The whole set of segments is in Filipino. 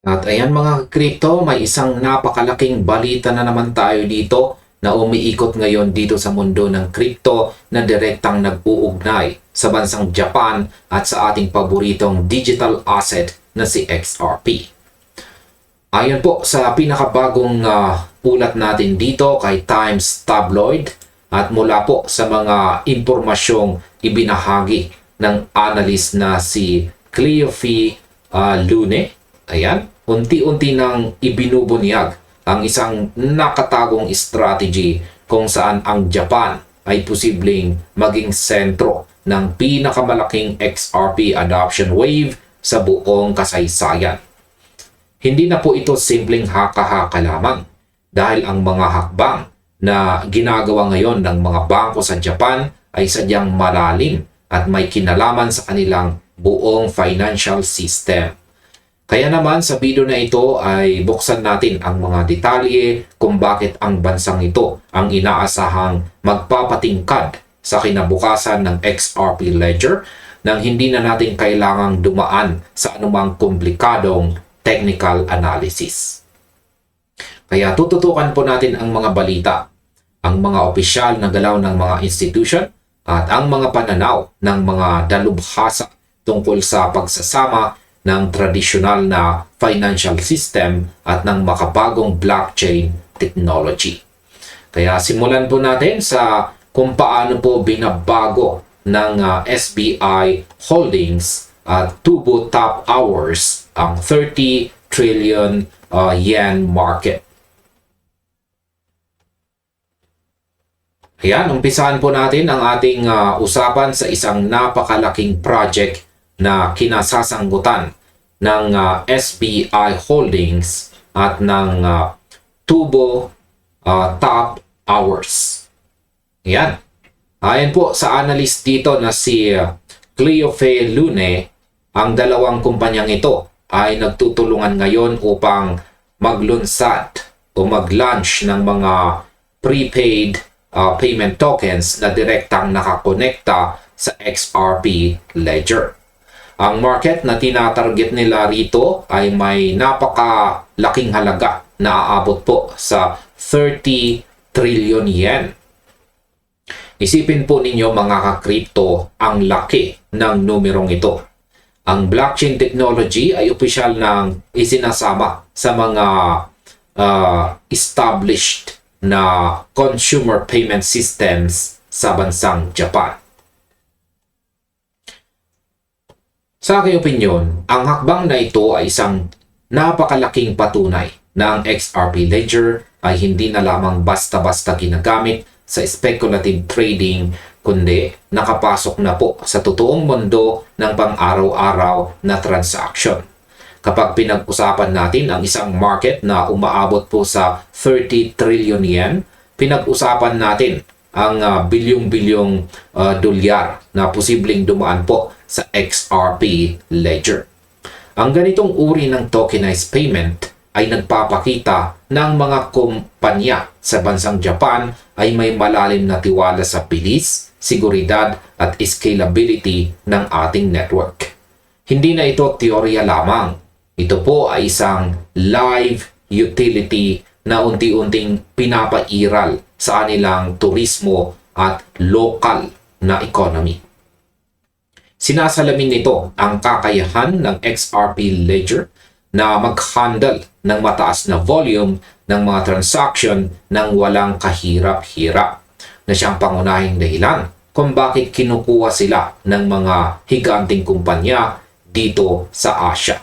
At ayan mga crypto, may isang napakalaking balita na naman tayo dito na umiikot ngayon dito sa mundo ng crypto na direktang nag-uugnay sa bansang Japan at sa ating paboritong digital asset na si XRP. Ayon po sa pinakabagong ulat natin dito kay Times Tabloid at mula po sa mga impormasyong ibinahagi ng analyst na si Cleophie Lune. Ayan, unti-unti nang ibinubunyag ang isang nakatagong strategy kung saan ang Japan ay posibleng maging sentro ng pinakamalaking XRP adoption wave sa buong kasaysayan. Hindi na po ito simpleng haka-haka lamang dahil ang mga hakbang na ginagawa ngayon ng mga bangko sa Japan ay sadyang malalim at may kinalaman sa kanilang buong financial system. Kaya naman sa video na ito ay buksan natin ang mga detalye kung bakit ang bansang ito ang inaasahang magpapatingkad sa kinabukasan ng XRP Ledger nang hindi na natin kailangang dumaan sa anumang komplikadong technical analysis. Kaya tututukan po natin ang mga balita, ang mga opisyal na galaw ng mga institution at ang mga pananaw ng mga dalubhasa tungkol sa pagsasama ng tradisyonal na financial system at ng makabagong blockchain technology. Kaya simulan po natin sa kung paano po binabago ng SBI Holdings at Tubo Top Hours ang 30 trillion yen market. Ayan, umpisahan po natin ang ating usapan sa isang napakalaking project na kinasasanggutan ng SBI Holdings at ng Tubo Top Hours. Ayan. Ayon po sa analyst dito na si Cleophie Lune, ang dalawang kumpanyang ito ay nagtutulungan ngayon upang maglunsad o mag-launch ng mga prepaid payment tokens na direktang nakakonekta sa XRP Ledger. Ang market na tinatarget nila rito ay may napakalaking halaga na aabot po sa 30 trillion yen. Isipin po ninyo mga ka-crypto ang laki ng numerong ito. Ang blockchain technology ay opisyal nang isinasama sa mga established na consumer payment systems sa bansang Japan. Sa aking opinyon, ang hakbang na ito ay isang napakalaking patunay na ang XRP Ledger ay hindi na lamang basta-basta ginagamit sa speculative trading, kundi nakapasok na po sa totoong mundo ng pang-araw-araw na transaction. Kapag pinag-usapan natin ang isang market na umaabot po sa 30 trillion yen, pinag-usapan natin ang bilyong-bilyong dolyar na posibleng dumaan po sa XRP Ledger. Ang ganitong uri ng tokenized payment ay nagpapakita ng mga kumpanya sa bansang Japan ay may malalim na tiwala sa bilis, seguridad at scalability ng ating network. Hindi na ito teorya lamang. Ito po ay isang live utility na unti-unting pinapairal sa kanilang turismo at local na economy. Sinasalamin nito ang kakayahan ng XRP Ledger na mag-handle ng mataas na volume ng mga transaction nang walang kahirap-hirap, na siyang pangunahing dahilan kung bakit kinukuha sila ng mga higanting kumpanya dito sa Asia.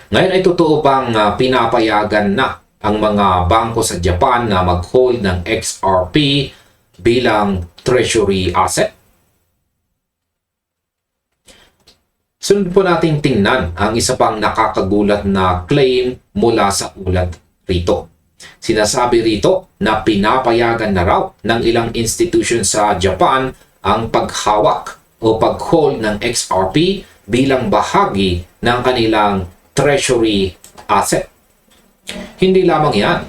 Ngayon ay totoo bang pinapayagan na ang mga bangko sa Japan na mag-hold ng XRP bilang treasury asset? Sunod po nating tingnan ang isa pang nakakagulat na claim mula sa ulat rito. Sinasabi rito na pinapayagan na raw ng ilang institution sa Japan ang paghawak o pag-hold ng XRP bilang bahagi ng kanilang treasury asset. Hindi lamang yan.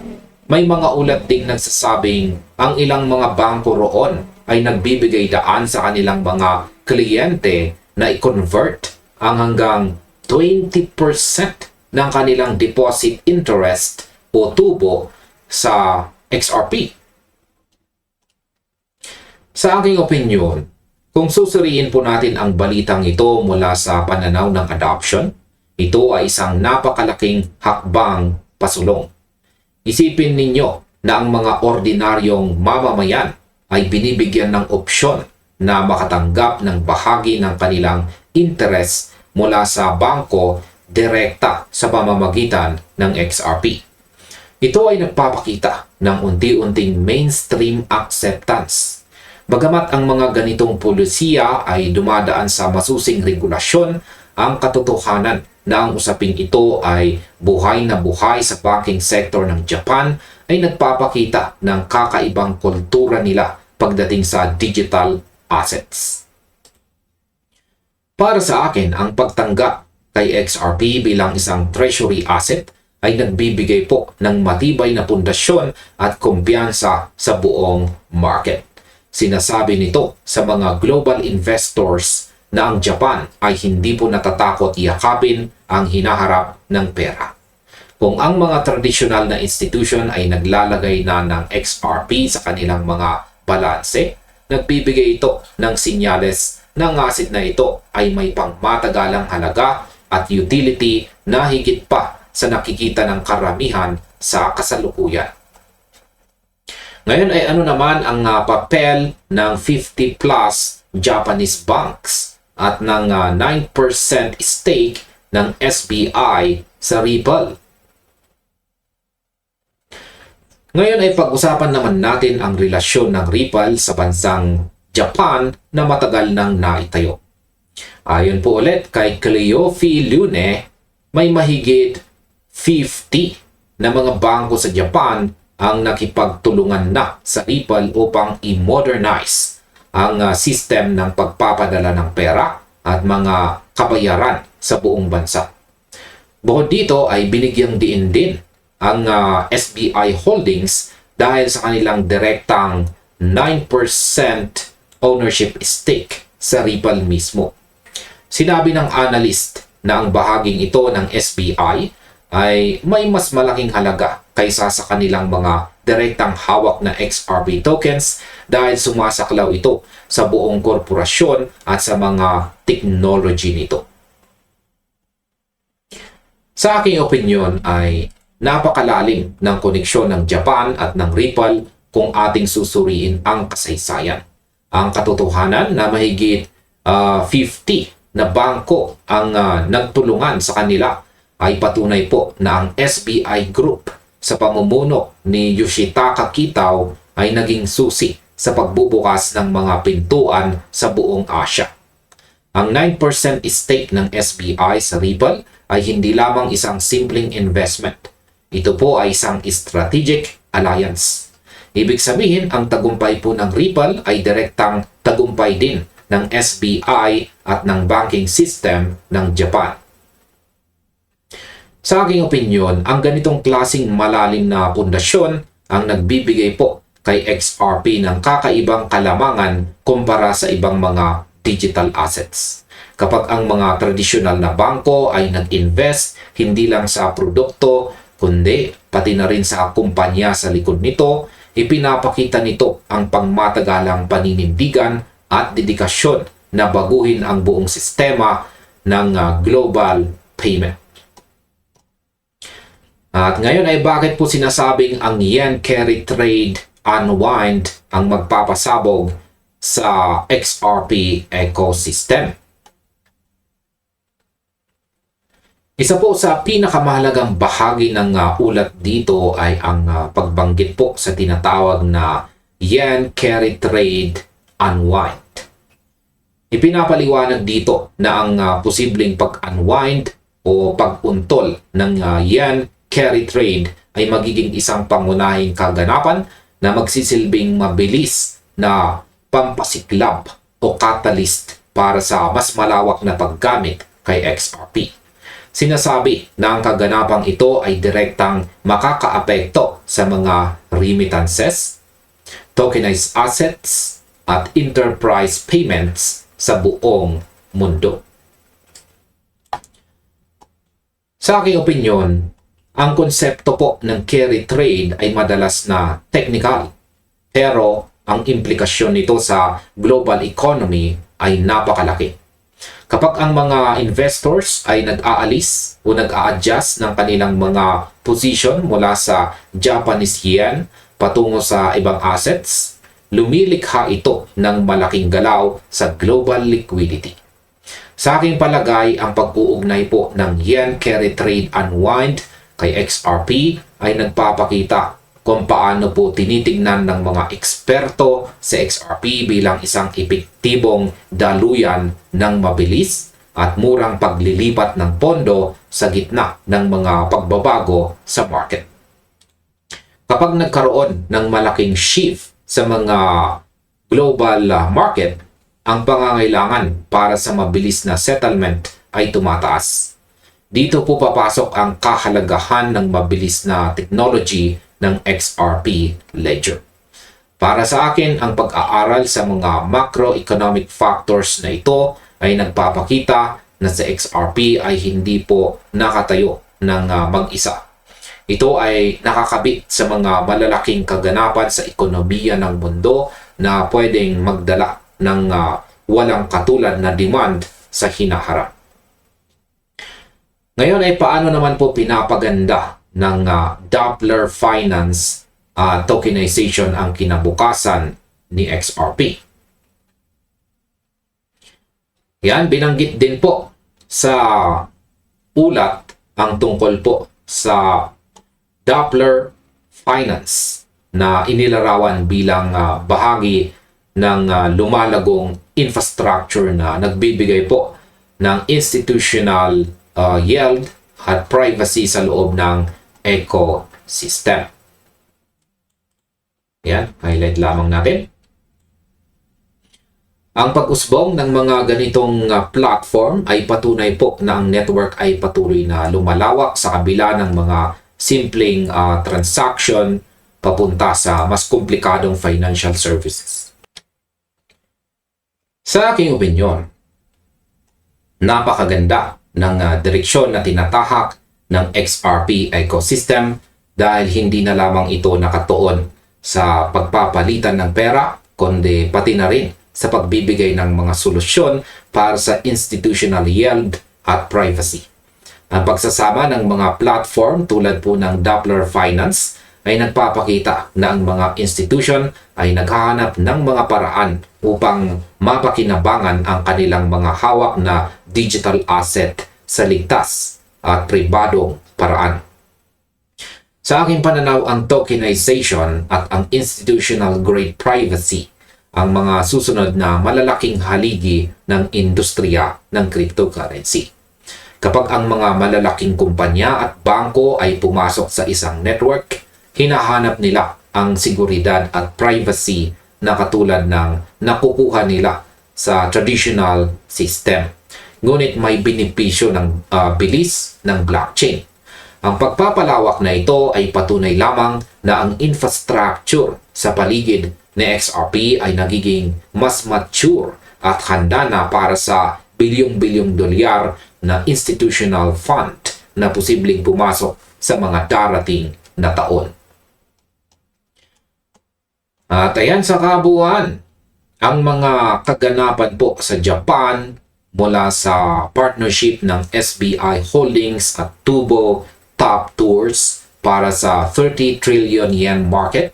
May mga ulat ding nagsasabing ang ilang mga bangko roon ay nagbibigay daan sa kanilang mga kliyente na i-convert ang hanggang 20% ng kanilang deposit interest o tubo sa XRP. Sa aking opinyon, kung susuriin po natin ang balitang ito mula sa pananaw ng adoption, ito ay isang napakalaking hakbang pasulong. Isipin ninyo na ang mga ordinaryong mamamayan ay binibigyan ng opsyon na makatanggap ng bahagi ng kanilang interest mula sa bangko direkta sa pamamagitan ng XRP. Ito ay nagpapakita ng unti-unting mainstream acceptance. Bagamat ang mga ganitong polisiya ay dumadaan sa masusing regulasyon, ang katotohanan na ang usaping ito ay buhay na buhay sa banking sector ng Japan ay nagpapakita ng kakaibang kultura nila pagdating sa digital assets. Para sa akin, ang pagtanggap kay XRP bilang isang treasury asset ay nagbibigay po ng matibay na pundasyon at kumpiyansa sa buong market. Sinasabi nito sa mga global investors na ang Japan ay hindi po natatakot yakapin ang hinaharap ng pera. Kung ang mga tradisyonal na institution ay naglalagay na ng XRP sa kanilang mga balanse, nagbibigay ito ng sinyales na ang asset na ito ay may pangmatagalang halaga at utility na higit pa sa nakikita ng karamihan sa kasalukuyan. Ngayon ay ano naman ang papel ng 50 plus Japanese banks at ng 9% stake ng SBI sa Ripple. Ngayon ay pag-usapan naman natin ang relasyon ng Ripple sa bansang Japan na matagal nang naitayo. Ayon po ulit kay Cleofi Lune, may mahigit 50 na mga bangko sa Japan ang nakipagtulungan na sa Ripple upang i-modernize ang system ng pagpapadala ng pera at mga kabayaran sa buong bansa. Bukod dito ay binigyang diin din ang SBI Holdings dahil sa kanilang direktang 9% ownership stake sa Ripple mismo. Sinabi ng analyst na ang bahaging ito ng SBI ay may mas malaking halaga kaysa sa kanilang mga direktang hawak na XRP tokens dahil sumasaklaw ito sa buong korporasyon at sa mga technology nito. Sa aking opinyon ay napakalalim ng koneksyon ng Japan at ng Ripple kung ating susuriin ang kasaysayan. Ang katotohanan na mahigit 50 na bangko ang nagtulungan sa kanila ay patunay po na ang SBI Group sa pamumuno ni Yoshitaka Kitao ay naging susi sa pagbubukas ng mga pintuan sa buong Asya. Ang 9% stake ng SBI sa Ripple ay hindi lamang isang simpleng investment. Ito po ay isang strategic alliance. Ibig sabihin, ang tagumpay po ng Ripple ay direktang tagumpay din ng SBI at ng banking system ng Japan. Sa aking opinyon, ang ganitong klasing malalim na pundasyon ang nagbibigay po kay XRP ng kakaibang kalamangan kumpara sa ibang mga digital assets. Kapag ang mga tradisyonal na bangko ay nag-invest hindi lang sa produkto, kundi pati na rin sa kumpanya sa likod nito, ipinapakita nito ang pangmatagalang paninindigan at dedikasyon na baguhin ang buong sistema ng global payment. At ngayon ay bakit po sinasabing ang yen carry trade unwind ang magpapasabog sa XRP ecosystem? Isa po sa pinakamahalagang bahagi ng ulat dito ay ang pagbanggit po sa tinatawag na yen carry trade unwind. Ipinapaliwanag dito na ang posibleng pag-unwind o pag-untol ng yen carry trade ay magiging isang pangunahing kaganapan na magsisilbing mabilis na pampasiklab o catalyst para sa mas malawak na paggamit kay XRP. Sinasabi na ang kaganapang ito ay direktang makakaapekto sa mga remittances, tokenized assets, at enterprise payments sa buong mundo. Sa aking opinyon, ang konsepto po ng carry trade ay madalas na technical, pero ang implikasyon nito sa global economy ay napakalaki. Kapag ang mga investors ay nag-aalis o nag-a-adjust ng kanilang mga position mula sa Japanese yen patungo sa ibang assets, lumilikha ito ng malaking galaw sa global liquidity. Sa aking palagay, ang pag-uugnay po ng yen carry trade unwind kay XRP ay nagpapakita kung paano po tinitingnan ng mga eksperto sa XRP bilang isang epektibong daluyan ng mabilis at murang paglilipat ng pondo sa gitna ng mga pagbabago sa market. Kapag nagkaroon ng malaking shift sa mga global market, ang pangangailangan para sa mabilis na settlement ay tumataas. Dito po papasok ang kahalagahan ng mabilis na technology ng XRP Ledger. Para sa akin, ang pag-aaral sa mga macroeconomic factors na ito ay nagpapakita na sa XRP ay hindi po nakatayo ng mag-isa. Ito ay nakakabit sa mga malalaking kaganapan sa ekonomiya ng mundo na pwedeng magdala ng walang katulad na demand sa hinaharap. Ngayon ay paano naman po pinapaganda ng Doppler Finance tokenization ang kinabukasan ni XRP? Yan, binanggit din po sa ulat ang tungkol po sa Doppler Finance na inilarawan bilang bahagi ng lumalagong infrastructure na nagbibigay po ng institutional yield at privacy sa loob ng ecosystem. Yan, highlight lamang natin. Ang pag-usbong ng mga ganitong platform ay patunay po na ang network ay patuloy na lumalawak sa kabila ng mga simpleng transaction papunta sa mas komplikadong financial services. Sa aking opinyon, napakaganda ng direksyon na tinatahak ng XRP ecosystem dahil hindi na lamang ito nakatuon sa pagpapalitan ng pera, kundi pati na rin sa pagbibigay ng mga solusyon para sa institutional yield at privacy. Ang pagsasama ng mga platform tulad po ng Doppler Finance ay nagpapakita na ang mga institution ay naghahanap ng mga paraan upang mapakinabangan ang kanilang mga hawak na digital asset sa ligtas at pribadong paraan. Sa aking pananaw, ang tokenization at ang institutional grade privacy ang mga susunod na malalaking haligi ng industriya ng cryptocurrency. Kapag ang mga malalaking kumpanya at bangko ay pumasok sa isang network, hinahanap nila ang seguridad at privacy na katulad ng nakukuha nila sa traditional system. Ngunit may benepisyo ng bilis ng blockchain. Ang pagpapalawak na ito ay patunay lamang na ang infrastructure sa paligid ni XRP ay nagiging mas mature at handa na para sa bilyong-bilyong dolyar na institutional fund na posibleng pumasok sa mga darating na taon. At ayan sa kabuuan, ang mga kaganapan po sa Japan mula sa partnership ng SBI Holdings at Tubo Top Tours para sa 30 trillion yen market,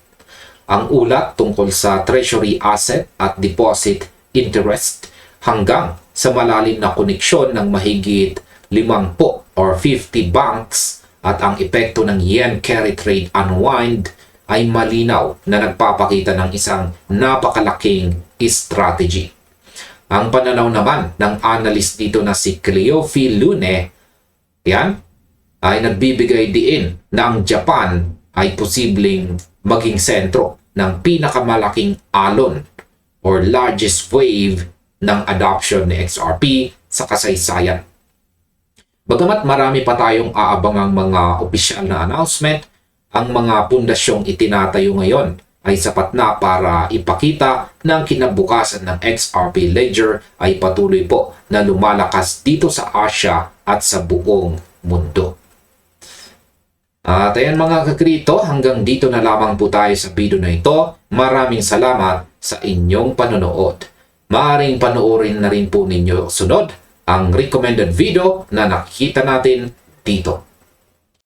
ang ulat tungkol sa treasury asset at deposit interest hanggang sa malalim na koneksyon ng mahigit 50 or 50 banks at ang epekto ng yen carry trade unwind ay malinaw na nagpapakita ng isang napakalaking strategy. Ang pananaw naman ng analyst dito na si Cleophile Lune, yan, ay nagbibigay diin na ang Japan ay posibleng maging sentro ng pinakamalaking alon or largest wave ng adoption ni XRP sa kasaysayan. Bagamat marami pa tayong aabangang mga opisyal na announcement, ang mga pundasyong itinatayo ngayon ay sapat na para ipakita na ang kinabukasan ng XRP Ledger ay patuloy po na lumalakas dito sa Asia at sa buong mundo. At ayan mga kakripto, hanggang dito na lamang po tayo sa video na ito. Maraming salamat sa inyong panonood. Maaaring panoorin na rin po ninyo sunod ang recommended video na nakikita natin dito.